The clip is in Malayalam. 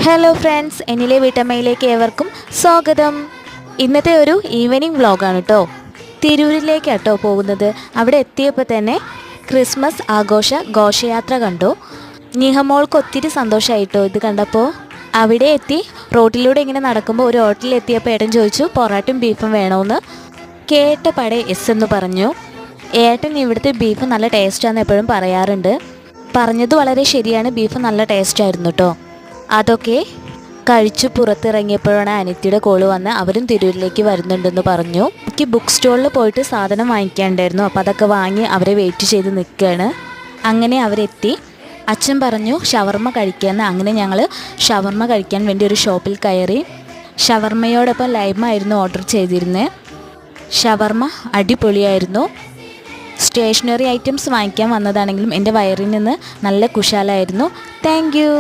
ഹലോ ഫ്രണ്ട്സ്, എന്നിലെ വീട്ടമ്മയിലേക്ക് ഏവർക്കും സ്വാഗതം. ഇന്നത്തെ ഒരു ഈവനിങ് വ്ളോഗാണ് കേട്ടോ. തിരൂരിലേക്കാട്ടോ പോകുന്നത്. അവിടെ എത്തിയപ്പോൾ തന്നെ ക്രിസ്മസ് ഘോഷയാത്ര കണ്ടു. നിഹമോൾക്ക് ഒത്തിരി സന്തോഷമായിട്ടോ ഇത് കണ്ടപ്പോൾ. അവിടെ എത്തി റോഡിലൂടെ ഇങ്ങനെ നടക്കുമ്പോൾ ഒരു ഹോട്ടലിൽ എത്തിയപ്പോൾ ഏട്ടൻ ചോദിച്ചു പൊറാട്ടും ബീഫും വേണമെന്ന്. കേട്ട പടേ എസ് എന്ന് പറഞ്ഞു. ഏട്ടൻ ഇവിടുത്തെ ബീഫ് നല്ല ടേസ്റ്റാണെന്ന് എപ്പോഴും പറയാറുണ്ട്. പറഞ്ഞത് വളരെ ശരിയാണ്, ബീഫ് നല്ല ടേസ്റ്റായിരുന്നു കേട്ടോ. അതൊക്കെ കഴിച്ചു പുറത്തിറങ്ങിയപ്പോഴാണ് അനിത്യയുടെ കോള് വന്ന് അവരും തിരൂരിലേക്ക് വരുന്നുണ്ടെന്ന് പറഞ്ഞു. എനിക്ക് ബുക്ക് സ്റ്റോളിൽ പോയിട്ട് സാധനം വാങ്ങിക്കാനുണ്ടായിരുന്നു. അപ്പോൾ അതൊക്കെ വാങ്ങി അവരെ വെയിറ്റ് ചെയ്ത് നിൽക്കുകയാണ്. അങ്ങനെ അവരെത്തി. അച്ഛൻ പറഞ്ഞു ഷവർമ്മ കഴിക്കാമെന്ന്. അങ്ങനെ ഞങ്ങൾ ഷവർമ്മ കഴിക്കാൻ വേണ്ടി ഒരു ഷോപ്പിൽ കയറി. ഷവർമ്മയോടൊപ്പം ലൈമായിരുന്നു ഓർഡർ ചെയ്തിരുന്നത്. ഷവർമ്മ അടിപൊളിയായിരുന്നു. സ്റ്റേഷനറി ഐറ്റംസ് വാങ്ങിക്കാൻ വന്നതാണെങ്കിലും എൻ്റെ വയറിൽ നിന്ന് നല്ല കുശാലായിരുന്നു. Thank you.